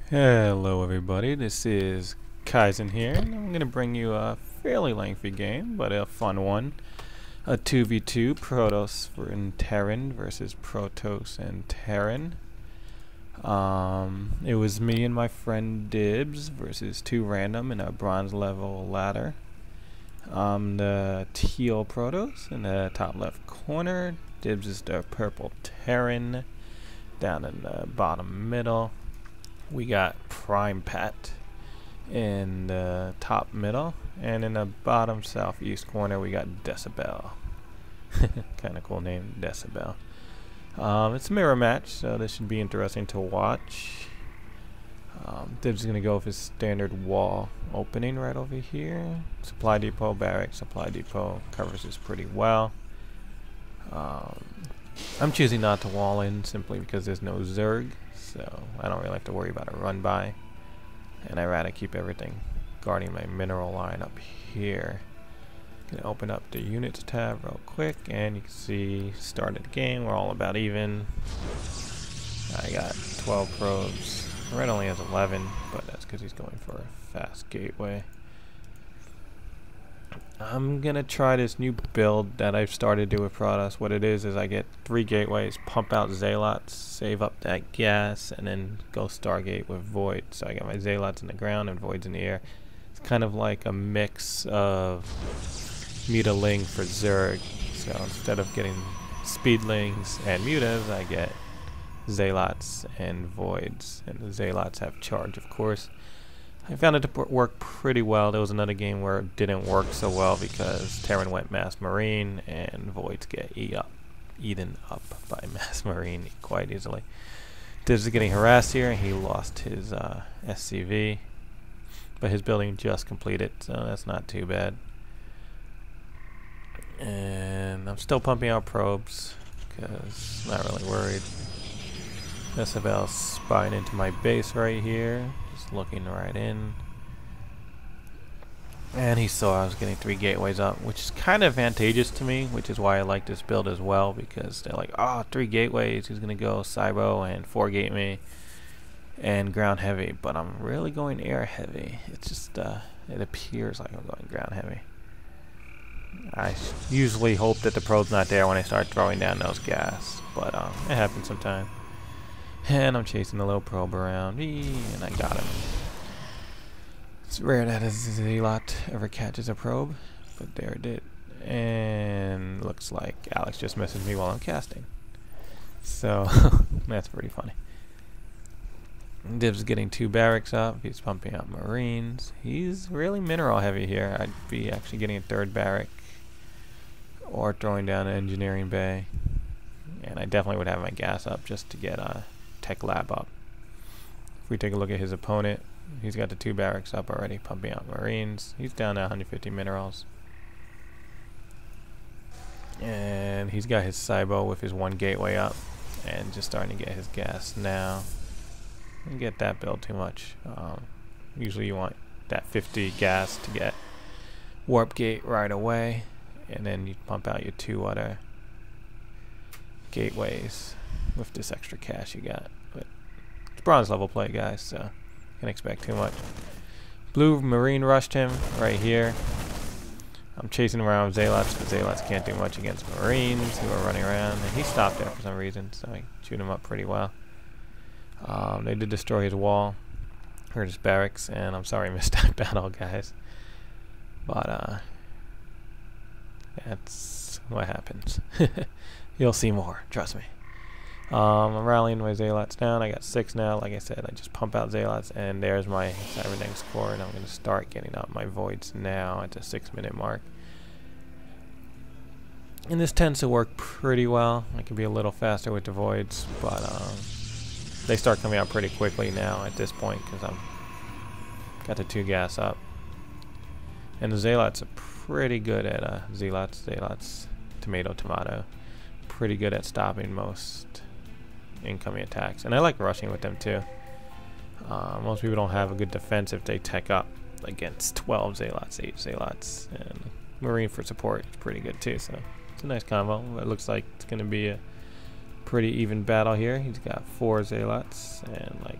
Hello everybody, this is Kaizen here, and I'm going to bring you a fairly lengthy game, but a fun one. A 2v2, Protoss and Terran versus Protoss and Terran. It was me and my friend Dibs versus two random in a bronze level ladder. The teal Protoss in the top left corner. Dibs is the purple Terran down in the bottom middle. We got Prime Pat in the top middle, and in the bottom southeast corner we got Decibel. Kind of cool name, Decibel. It's a mirror match, so this should be interesting to watch. Dibs is going to go with his standard wall opening right over here. Supply depot, barracks, supply depot covers this pretty well. I'm choosing not to wall in simply because there's no Zerg, so I don't really have to worry about a run by, and I'd rather keep everything guarding my mineral line up here. Gonna open up the units tab real quick, and you can see started the game. We're all about even. I got 12 probes. Red only has 11, but that's because he's going for a fast gateway. I'm gonna try this new build that I've started to do with Protoss. What it is I get 3 gateways, pump out Zealots, save up that gas, and then go Stargate with Void. So I got my Zealots in the ground and Voids in the air. It's kind of like a mix of Mutaling for Zerg. So instead of getting Speedlings and Mutas, I get Zealots and Voids. And the Zealots have charge, of course. I found it to work pretty well. There was another game where it didn't work so well because Terran went Mass Marine and Voids get eaten up by Mass Marine quite easily. Dibs is getting harassed here. He lost his SCV, but his building just completed, so that's not too bad. And I'm still pumping out probes because I'm not really worried. Decibel's spying into my base right here. Looking right in, and he saw I was getting 3 gateways up, which is kind of advantageous to me, which is why I like this build as well, because they're like, oh, 3 gateways, he's gonna go Cybo and 4 gate me and ground heavy, but I'm really going air heavy. It's just it appears like I'm going ground heavy. I usually hope that the probe's not there when I start throwing down those gas, but it happens sometimes. And I'm chasing the little probe around, and I got him. It's rare that a Zealot ever catches a probe, but there it did. And looks like Alex just messaged me while I'm casting. So, that's pretty funny. Dibs getting 2 barracks up. He's pumping up Marines. He's really mineral heavy here. I'd be actually getting a 3rd barrack or throwing down an engineering bay. And I definitely would have my gas up just to get a Tech Lab up. If we take a look at his opponent, he's got the 2 barracks up already, pumping out Marines. He's down to 150 minerals. And he's got his Cybo with his 1 gateway up and just starting to get his gas now. Don't get that build too much. Usually you want that 50 gas to get Warp Gate right away, and then you pump out your 2 other gateways with this extra cash you got. But it's bronze level play, guys, so can't expect too much. Blue Marine rushed him right here. I'm chasing around Zealots, but Zealots can't do much against Marines who are running around, and he stopped there for some reason, so I shoot him up pretty well. They did destroy his wall, hurt his barracks, and I'm sorry I missed that battle, guys. But that's what happens. You'll see more, trust me. I'm rallying my Zealots down. I got 6 now. Like I said, I just pump out Zealots, and there's my Cybernetics core, and I'm going to start getting up my Voids now at the 6-minute mark. And this tends to work pretty well. I can be a little faster with the Voids, but they start coming out pretty quickly now at this point because I'm got the 2 gas up. And the Zealots are pretty good at Zealots, tomato. Pretty good at stopping most incoming attacks, and I like rushing with them too. Most people don't have a good defense if they tech up against 12 Zealots, 8 Zealots, and Marine for support is pretty good too, so it's a nice combo. It looks like it's going to be a pretty even battle here. He's got 4 Zealots and like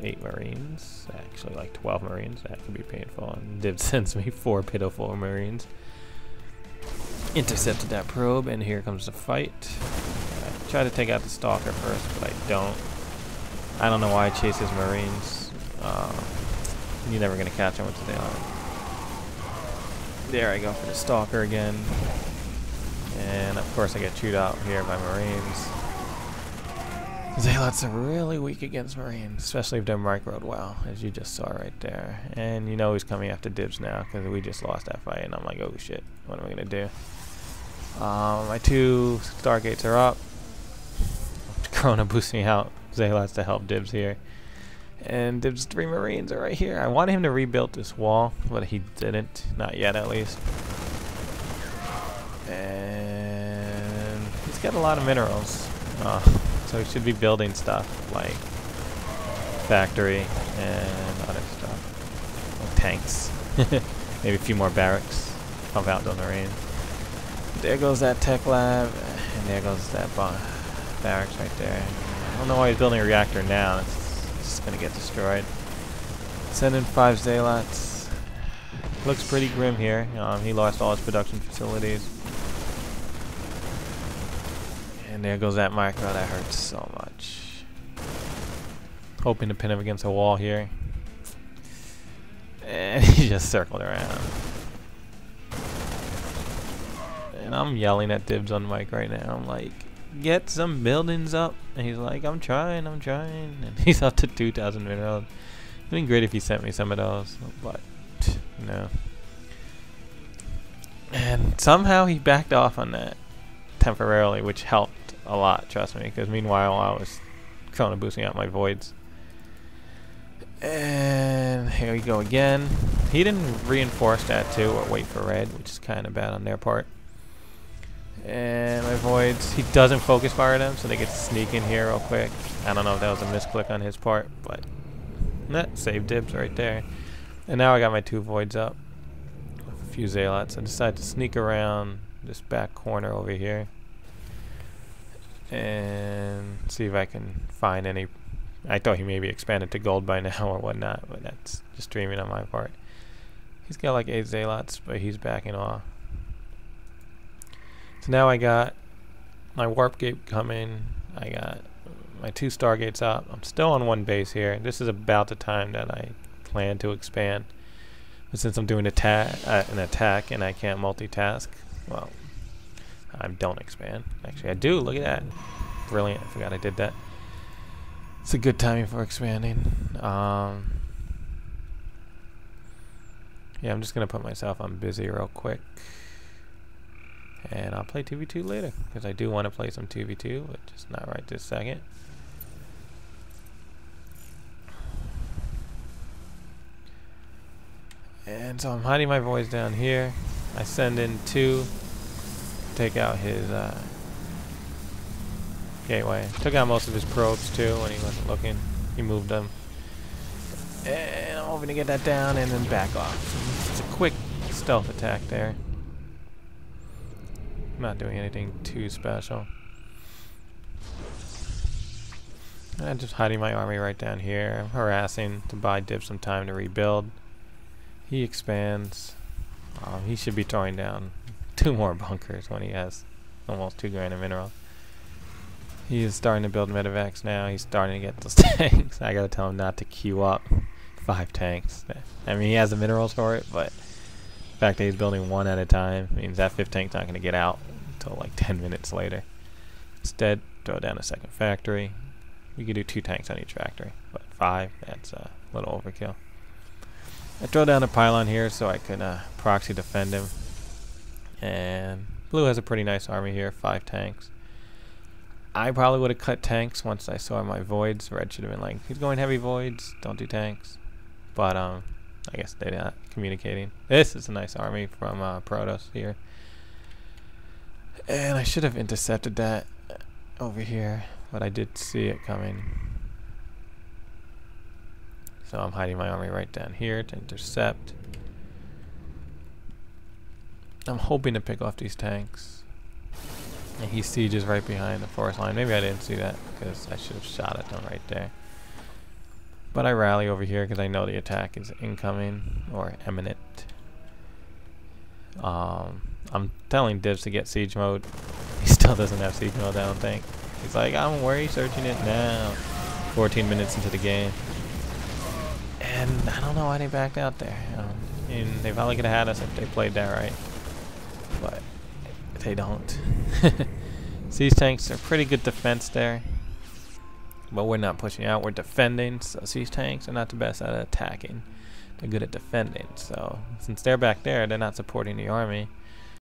8 Marines. Actually, like 12 Marines. That could be painful. And Div sends me 4 pitiful Marines. Intercepted that probe, and here comes the fight. I try to take out the Stalker first, but I don't. I don't know why I chase his Marines. You're never going to catch him with the daylight. There I go for the Stalker again. And of course I get chewed out here by Marines. Zealots are really weak against Marines, especially if they're microed well, as you just saw right there. And you know he's coming after Dibs now, because we just lost that fight, and I'm like, oh shit, what am I going to do? My 2 Stargates are up. Corona boosting out Zealots to help Dibs here. And Dibs' 3 Marines are right here. I wanted him to rebuild this wall, but he didn't. Not yet, at least. And he's got a lot of minerals. So he should be building stuff like factory and other stuff. Like tanks. Maybe a few more barracks. Pump out those Marines. There goes that tech lab. And there goes that barracks right there. I don't know why he's building a reactor now. It's going to get destroyed. Send in 5 Zealots. Looks pretty grim here. He lost all his production facilities. And there goes that micro. That hurts so much. Hoping to pin him against a wall here. And he just circled around. And I'm yelling at Dibs on the mic right now. I'm like, get some buildings up. And he's like, I'm trying. And he's up to 2,000 minerals. It'd been great if he sent me some of those. But, no. And somehow he backed off on that temporarily, which helped a lot, trust me, because meanwhile I was Corona boosting out my voids. And here we go again. He didn't reinforce that too, or wait for red, which is kind of bad on their part. And my voids, he doesn't focus fire them, so they get to sneak in here real quick. I don't know if that was a misclick on his part, but that saved Dibs right there. And now I got my 2 voids up with a few Zealots. I decided to sneak around this back corner over here and see if I can find any. I thought he maybe expanded to gold by now or whatnot, but that's just dreaming on my part. He's got like 8 Zealots, but he's backing off. So now I got my warp gate coming. I got my 2 Stargates up. I'm still on 1 base here. This is about the time that I plan to expand. But since I'm doing an attack and I can't multitask, well, I don't expand. Actually, I do. Look at that. Brilliant. I forgot I did that. It's a good timing for expanding. Yeah, I'm just going to put myself on busy real quick. And I'll play 2v2 later, because I do want to play some 2v2, but just not right this second. And so I'm hiding my voice down here. I send in 2. Take out his gateway. Took out most of his probes too when he wasn't looking. He moved them. And I'm hoping to get that down and then back off. It's a quick stealth attack there. I'm not doing anything too special. I'm just hiding my army right down here. I'm harassing to buy Dibs some time to rebuild. He expands. He should be throwing down 2 more bunkers when he has almost 2 grand of mineral. He is starting to build medevacs now. He's starting to get those tanks. I gotta tell him not to queue up 5 tanks. I mean, he has the minerals for it, but the fact that he's building 1 at a time means that 5th tank's not gonna get out until like 10 minutes later. Instead, throw down a 2nd factory. We could do 2 tanks on each factory, but 5, that's a little overkill. I throw down a pylon here so I can proxy defend him. And blue has a pretty nice army here, 5 tanks. I probably would have cut tanks once I saw my voids. Red should have been like, he's going heavy voids, don't do tanks. But I guess they're not communicating. This is a nice army from Protoss here. And I should have intercepted that over here, but I did see it coming. So I'm hiding my army right down here to intercept. I'm hoping to pick off these tanks. And he sieges right behind the forest line. Maybe I didn't see that because I should have shot at them right there. But I rally over here because I know the attack is incoming or imminent. I'm telling Divs to get siege mode. He still doesn't have siege mode, I don't think. He's like, I'm worried searching it now. 14 minutes into the game. And I don't know why they backed out there. And they probably could have had us if they played that right. But they don't. Siege tanks are pretty good defense there. But we're not pushing out, we're defending. So siege tanks are not the best at attacking. They're good at defending. So since they're back there, they're not supporting the army.